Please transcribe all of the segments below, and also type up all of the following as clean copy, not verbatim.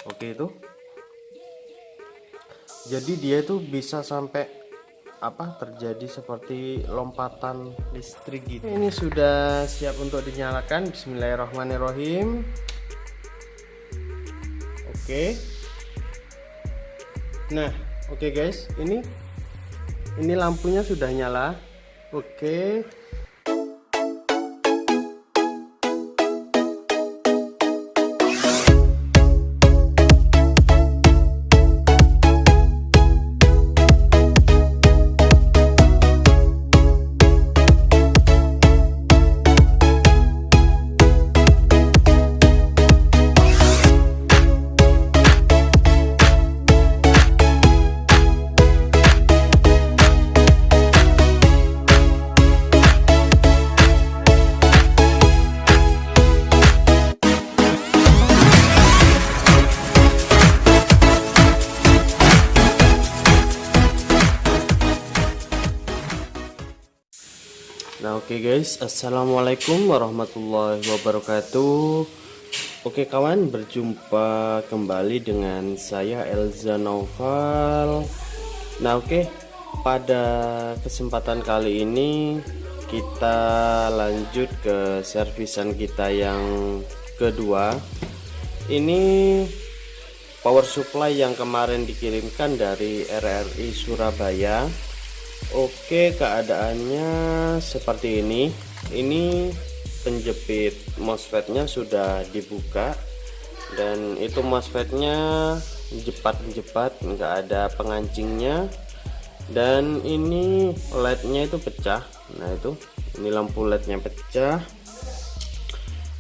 Oke, itu jadi dia itu bisa sampai terjadi seperti lompatan listrik gitu. Ini sudah siap untuk dinyalakan. Bismillahirrahmanirrahim. Oke. Nah, oke guys, ini lampunya sudah nyala. Oke. Nah, oke guys, assalamualaikum warahmatullahi wabarakatuh. Oke kawan, berjumpa kembali dengan saya Elza Noval. Nah, oke, pada kesempatan kali ini kita lanjut ke servisan kita yang kedua. Ini power supply yang kemarin dikirimkan dari RRI Surabaya. Oke, keadaannya seperti ini. Ini penjepit MOSFET-nya sudah dibuka, dan itu MOSFET-nya jepat-jepat, nggak ada pengancingnya. Dan ini LED-nya itu pecah. Nah, ini lampu LED-nya pecah.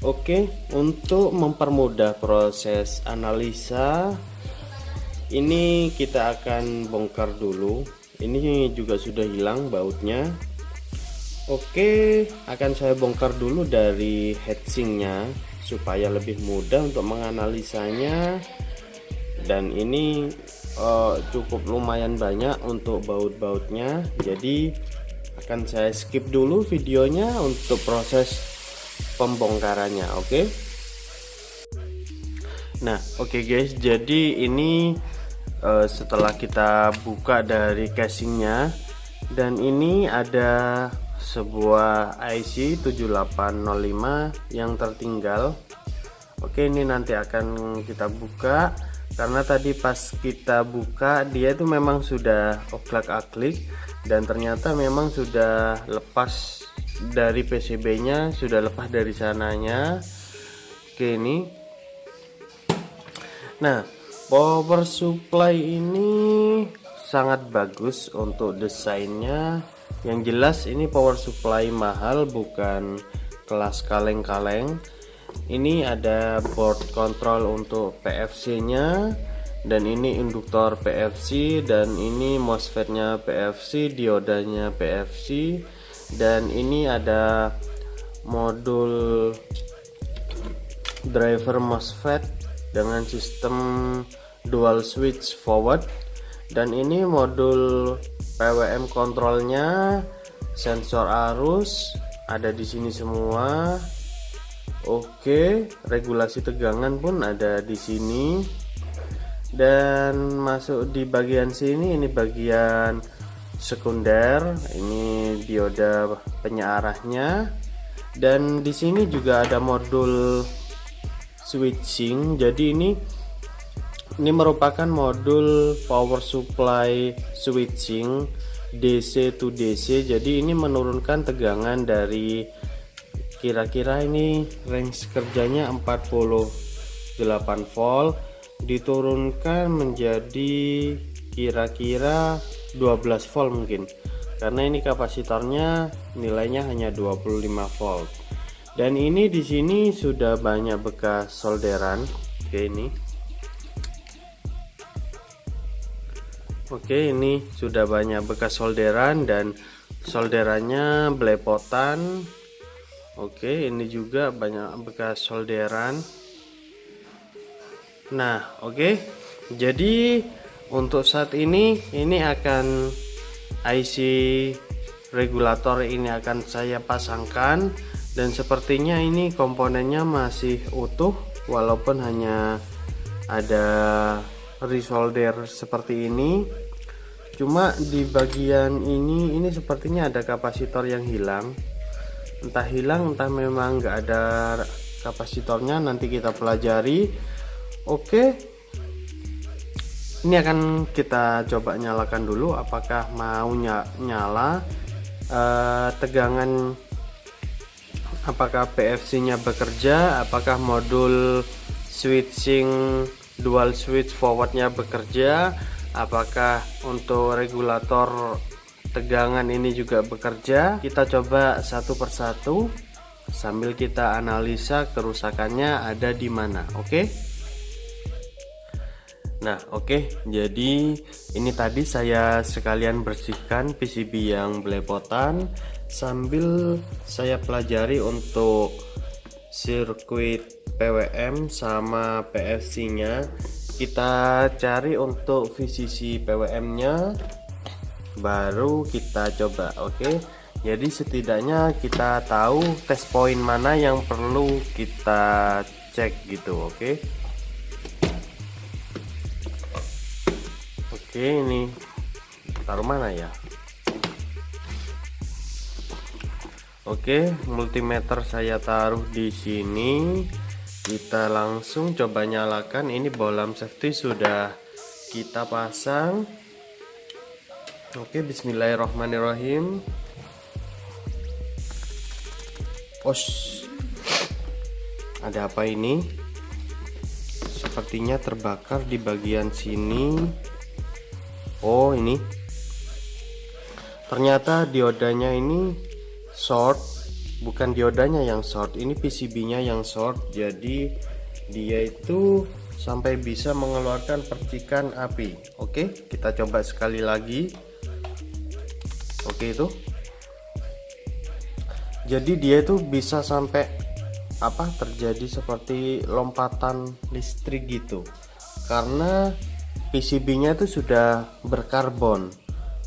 Oke, untuk mempermudah proses analisa, ini kita akan bongkar dulu. Ini juga sudah hilang bautnya. Oke, akan saya bongkar dulu dari heatsinknya supaya lebih mudah untuk menganalisanya. Dan ini cukup lumayan banyak untuk baut-bautnya, jadi akan saya skip dulu videonya untuk proses pembongkarannya. Oke. Nah, oke guys, jadi ini setelah kita buka dari casingnya, dan ini ada sebuah IC 7805 yang tertinggal. Oke, ini nanti akan kita buka, karena tadi pas kita buka dia itu memang sudah oglak-aglik, dan ternyata memang sudah lepas dari PCB-nya, sudah lepas dari sananya. Oke, ini. Nah, power supply ini sangat bagus untuk desainnya. Yang jelas ini power supply mahal, bukan kelas kaleng-kaleng. Ini ada board control untuk PFC-nya, dan ini induktor PFC, dan ini MOSFET-nya PFC, diodanya PFC, dan ini ada modul driver MOSFET dengan sistem dual switch forward, dan ini modul PWM kontrolnya, sensor arus ada di sini semua. Oke, regulasi tegangan pun ada di sini. Dan masuk di bagian sini, ini bagian sekunder, ini dioda penyearahnya. Dan di sini juga ada modul switching. Jadi ini merupakan modul power supply switching DC to DC. Jadi ini menurunkan tegangan dari kira-kira ini range kerjanya 48 volt, diturunkan menjadi kira-kira 12 volt mungkin, karena ini kapasitornya nilainya hanya 25 volt. Dan ini di sini sudah banyak bekas solderan. Oke, ini sudah banyak bekas solderan, dan solderannya belepotan. Oke, ini juga banyak bekas solderan. Nah, oke. Jadi untuk saat ini akan IC regulator ini akan saya pasangkan, dan sepertinya ini komponennya masih utuh, walaupun hanya ada resolder seperti ini. Cuma di bagian ini sepertinya ada kapasitor yang hilang, entah memang nggak ada kapasitornya, nanti kita pelajari. Oke, ini akan kita coba nyalakan dulu apakah mau nyala, tegangan, apakah PFC nya bekerja, apakah modul switching dual switch forwardnya bekerja, apakah untuk regulator tegangan ini juga bekerja. Kita coba satu persatu sambil kita analisa kerusakannya ada di mana. Oke. Nah, oke. Jadi ini tadi saya sekalian bersihkan PCB yang belepotan sambil saya pelajari untuk sirkuit PWM sama PFC-nya. Kita cari untuk VCC PWM-nya, baru kita coba. Oke, jadi setidaknya kita tahu test point mana yang perlu kita cek gitu. Oke, ini taruh mana ya? Oke, multimeter saya taruh di sini. Kita langsung coba nyalakan. Ini bohlam safety sudah kita pasang. Oke, bismillahirrahmanirrahim. Ada apa ini? Sepertinya terbakar di bagian sini. Oh, ini ternyata diodanya ini short. Bukan diodanya yang short, ini PCB-nya yang short. Jadi dia itu sampai bisa mengeluarkan percikan api. Oke, kita coba sekali lagi. Oke, itu. Jadi dia itu bisa sampai terjadi seperti lompatan listrik gitu. Karena PCB-nya itu sudah berkarbon,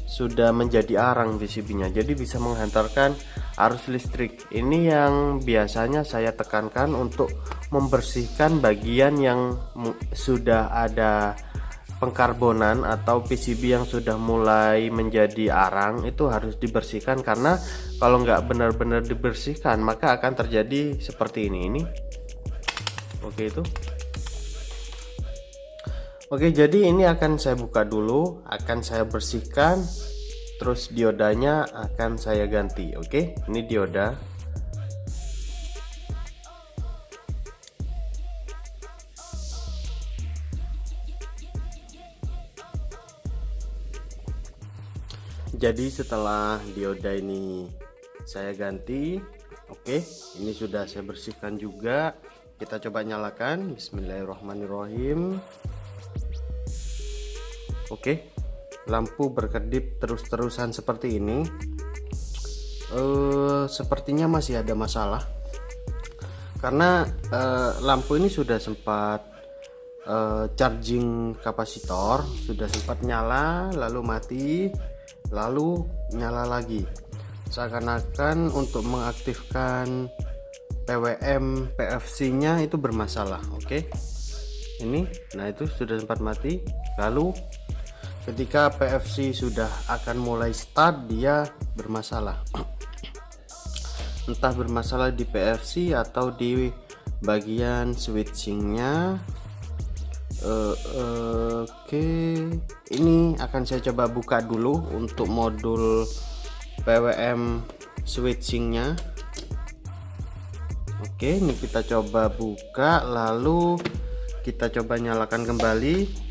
sudah menjadi arang PCB-nya, jadi bisa menghantarkan arus listrik. Ini yang biasanya saya tekankan untuk membersihkan bagian yang sudah ada pengkarbonan atau PCB yang sudah mulai menjadi arang, itu harus dibersihkan. Karena kalau nggak benar-benar dibersihkan maka akan terjadi seperti ini. Oke, itu. Oke, jadi ini akan saya buka dulu, akan saya bersihkan, terus diodanya akan saya ganti. Oke, ini dioda. Jadi setelah dioda ini saya ganti, oke, ini sudah saya bersihkan juga. Kita coba nyalakan. Bismillahirrahmanirrahim. Oke, lampu berkedip terus-terusan seperti ini. Sepertinya masih ada masalah karena lampu ini sudah sempat charging kapasitor, sudah sempat nyala lalu mati lalu nyala lagi, seakan-akan untuk mengaktifkan PWM PFC nya itu bermasalah. Oke, ini nah itu sudah sempat mati. Lalu ketika PFC sudah akan mulai start, dia bermasalah. Entah bermasalah di PFC atau di bagian switchingnya. Oke, ini akan saya coba buka dulu untuk modul PWM switchingnya. Oke, ini kita coba buka, lalu kita coba nyalakan kembali.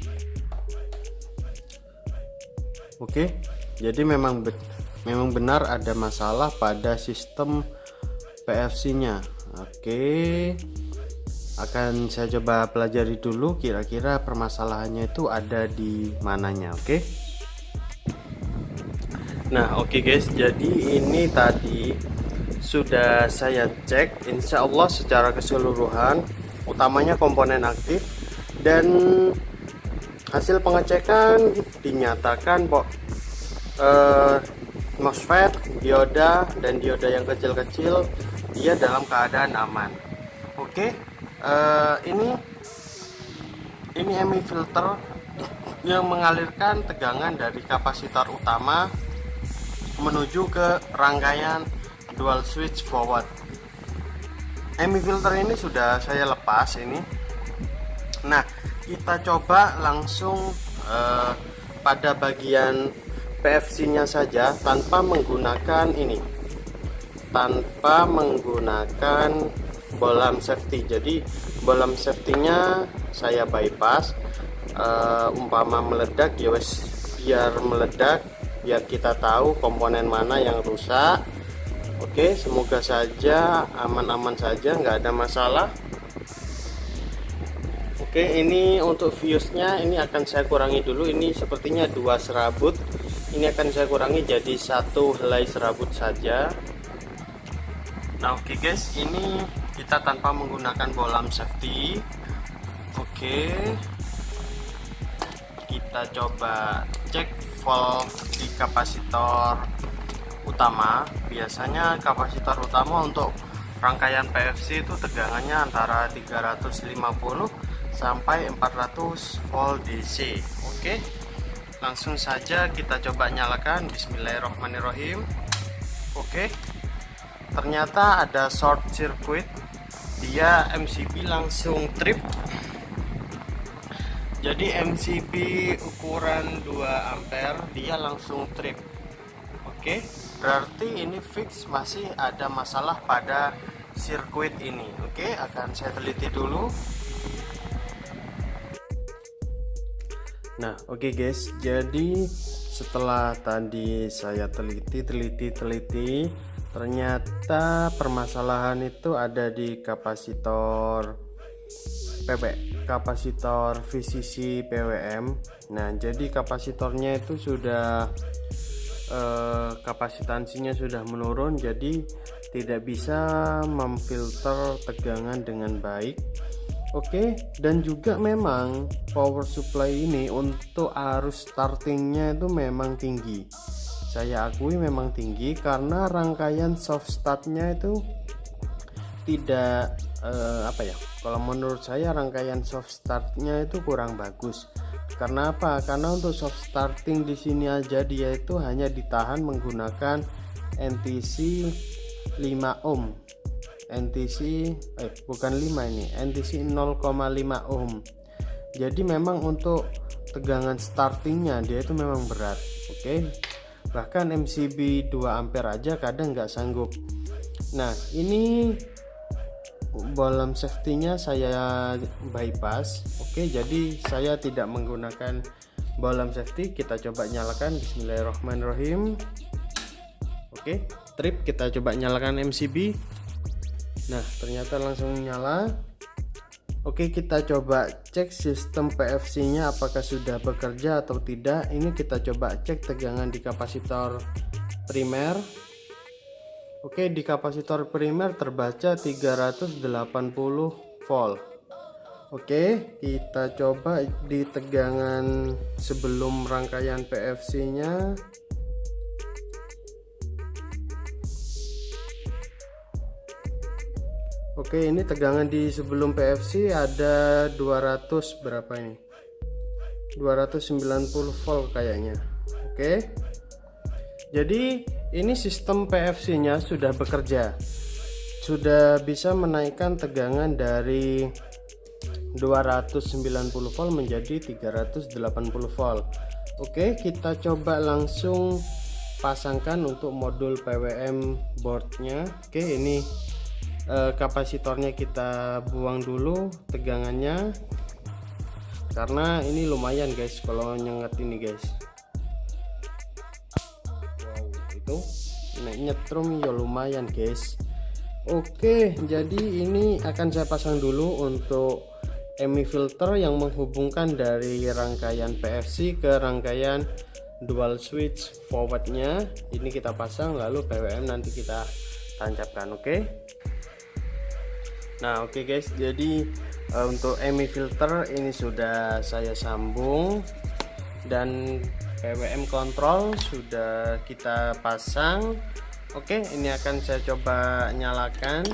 Oke, jadi memang benar ada masalah pada sistem PFC-nya. Oke, akan saya coba pelajari dulu kira-kira permasalahannya itu ada di mananya. Oke. Nah, oke guys, jadi ini tadi sudah saya cek, insya Allah secara keseluruhan, utamanya komponen aktif, dan hasil pengecekan dinyatakan MOSFET, dioda, dan dioda yang kecil-kecil dia dalam keadaan aman. Oke, ini ini MI filter yang mengalirkan tegangan dari kapasitor utama menuju ke rangkaian dual switch forward. MI filter ini sudah saya lepas ini. Nah, kita coba langsung pada bagian PFC-nya saja tanpa menggunakan ini, tanpa menggunakan bolam safety. Jadi bolam safety-nya saya bypass. Umpama meledak ya wes, biar meledak, biar kita tahu komponen mana yang rusak. Oke, semoga saja aman-aman saja, nggak ada masalah. Oke, ini untuk fuse-nya ini akan saya kurangi dulu. Ini sepertinya 2 serabut. Ini akan saya kurangi jadi 1 helai serabut saja. Nah, oke guys, ini kita tanpa menggunakan bolam safety. Oke, kita coba cek volt di kapasitor utama. Biasanya kapasitor utama untuk rangkaian PFC itu tegangannya antara 350 sampai 400 volt DC. Oke, langsung saja kita coba nyalakan. Bismillahirrahmanirrahim. Oke, ternyata ada short circuit, dia MCB langsung trip. Jadi MCB ukuran 2 ampere dia langsung trip. Oke, berarti ini fix masih ada masalah pada sirkuit ini. Oke, akan saya teliti dulu. Nah, oke guys, jadi setelah tadi saya teliti, ternyata permasalahan itu ada di kapasitor kapasitor VCC PWM. Nah, jadi kapasitornya itu sudah kapasitansinya sudah menurun, jadi tidak bisa memfilter tegangan dengan baik. Oke, dan juga memang power supply ini untuk arus startingnya itu memang tinggi. Saya akui memang tinggi karena rangkaian soft startnya itu tidak kalau menurut saya rangkaian soft startnya itu kurang bagus. Karena apa? Karena untuk soft starting di sini aja dia itu hanya ditahan menggunakan NTC 5 ohm. NTC bukan 5 ini, NTC 0,5 ohm. Jadi memang untuk tegangan startingnya dia itu memang berat. Oke. Bahkan MCB 2 ampere aja kadang nggak sanggup. Nah, ini bolam safety-nya saya bypass. Oke, jadi saya tidak menggunakan bolam safety. Kita coba nyalakan. Bismillahirrahmanirrahim. Oke, trip, kita coba nyalakan MCB. Nah, ternyata langsung nyala. Oke, kita coba cek sistem PFC-nya apakah sudah bekerja atau tidak. Ini kita coba cek tegangan di kapasitor primer. Oke, di kapasitor primer terbaca 380 volt. Oke, kita coba di tegangan sebelum rangkaian PFC-nya. Oke, ini tegangan di sebelum PFC ada 200 berapa ini? 290 volt kayaknya. Oke. Jadi ini sistem PFC-nya sudah bekerja, sudah bisa menaikkan tegangan dari 290 volt menjadi 380 volt. Oke, kita coba langsung pasangkan untuk modul PWM boardnya. Oke, ini kapasitornya kita buang dulu tegangannya, karena ini lumayan guys kalau nyengat ini guys. Itu nyetrum ya lumayan guys. Oke, jadi ini akan saya pasang dulu untuk MI filter yang menghubungkan dari rangkaian PFC ke rangkaian dual switch forwardnya. Ini kita pasang, lalu PWM nanti kita tancapkan. Oke. Nah, oke guys, jadi untuk MI filter ini sudah saya sambung dan PWM kontrol sudah kita pasang. Oke, ini akan saya coba nyalakan.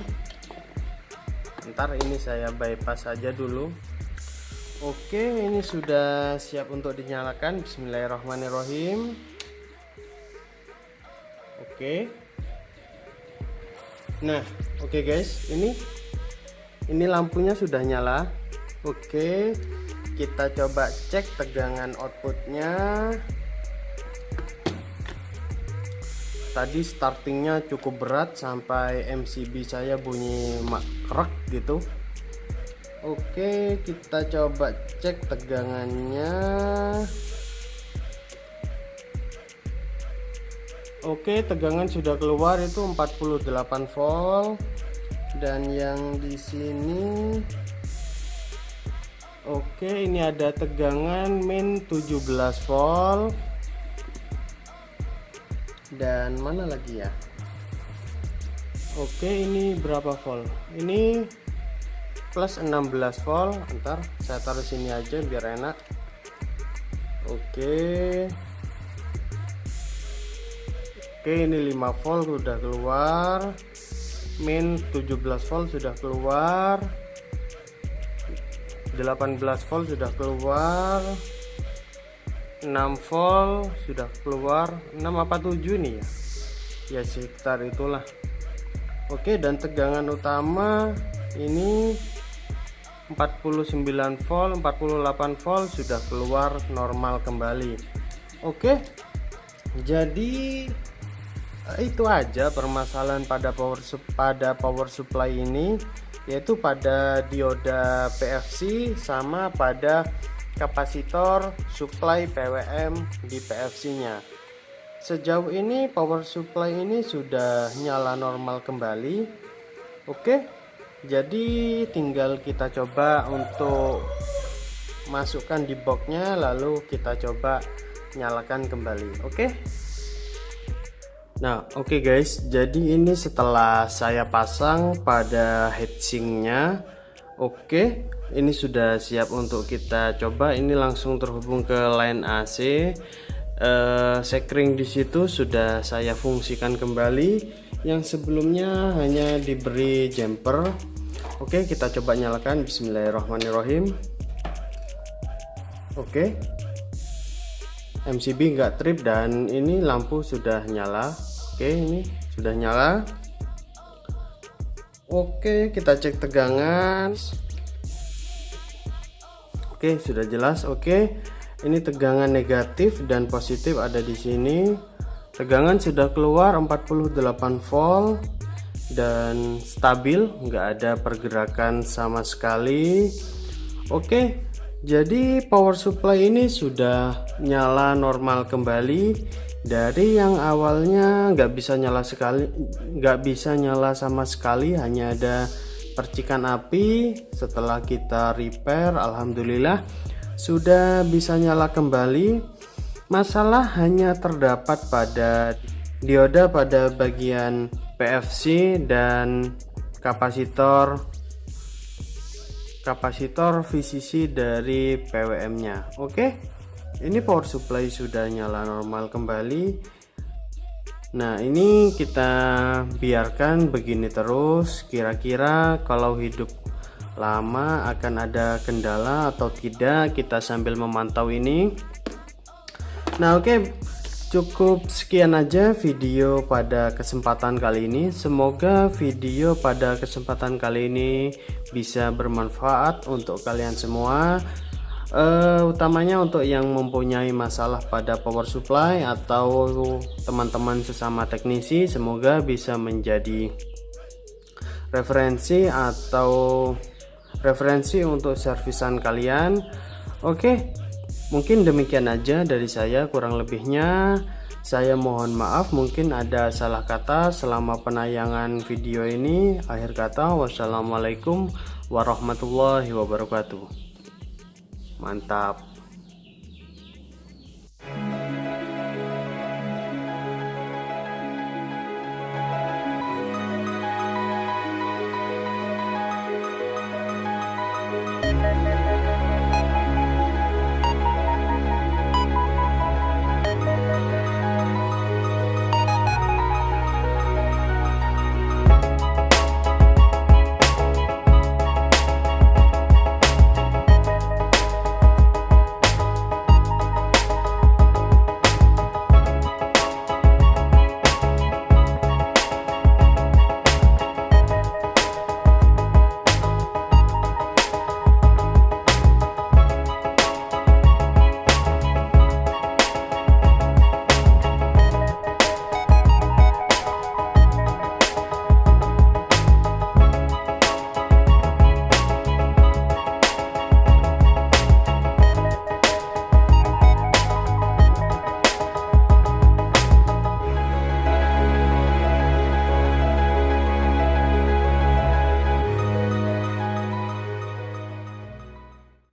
Ntar ini saya bypass saja dulu. Oke, ini sudah siap untuk dinyalakan. Bismillahirrahmanirrahim. Oke. Nah, oke guys, ini lampunya sudah nyala. Oke, kita coba cek tegangan outputnya. Tadi startingnya cukup berat sampai MCB saya bunyi krek gitu. Oke, kita coba cek tegangannya. Oke, tegangan sudah keluar itu 48 volt. Dan yang di sini oke, ini ada tegangan min 17 volt. Dan mana lagi ya? Oke, ini berapa volt? Ini plus 16 volt. Ntar saya taruh sini aja biar enak. Oke, ini 5 volt sudah keluar, min 17 volt sudah keluar, 18 volt sudah keluar, 6 volt sudah keluar. 6 apa 7 nih ya sekitar itulah. Oke, dan tegangan utama ini 49 volt, 48 volt sudah keluar normal kembali. Oke, jadi itu aja permasalahan pada power supply ini, yaitu pada dioda PFC sama pada kapasitor supply PWM di PFC nya. Sejauh ini power supply ini sudah nyala normal kembali. Oke, jadi tinggal kita coba untuk masukkan di boxnya, lalu kita coba nyalakan kembali. Oke. Nah, oke guys, jadi ini setelah saya pasang pada heatsinknya. Oke, ini sudah siap untuk kita coba. Ini langsung terhubung ke line AC. Sekring di situ sudah saya fungsikan kembali. Yang sebelumnya hanya diberi jumper. Oke, kita coba nyalakan. Bismillahirrahmanirrahim. Oke, MCB nggak trip dan ini lampu sudah nyala. Oke, ini sudah nyala. Oke, kita cek tegangan. Oke, sudah jelas. Oke, ini tegangan negatif dan positif ada di sini. Tegangan sudah keluar 48 volt dan stabil, nggak ada pergerakan sama sekali. Oke, jadi power supply ini sudah nyala normal kembali. Dari yang awalnya nggak bisa nyala sama sekali, hanya ada percikan api. Setelah kita repair, alhamdulillah sudah bisa nyala kembali. Masalah hanya terdapat pada dioda pada bagian PFC dan kapasitor VCC dari PWM nya. Oke, ini power supply sudah nyala normal kembali. Nah, ini kita biarkan begini terus. Kira-kira kalau hidup lama akan ada kendala atau tidak, kita sambil memantau ini. Nah, oke, cukup sekian aja video pada kesempatan kali ini. Semoga video pada kesempatan kali ini bisa bermanfaat untuk kalian semua. Utamanya untuk yang mempunyai masalah pada power supply atau teman-teman sesama teknisi, semoga bisa menjadi referensi untuk servisan kalian. Oke, mungkin demikian aja dari saya, kurang lebihnya saya mohon maaf mungkin ada salah kata selama penayangan video ini. Akhir kata, wassalamualaikum warahmatullahi wabarakatuh. Mantap.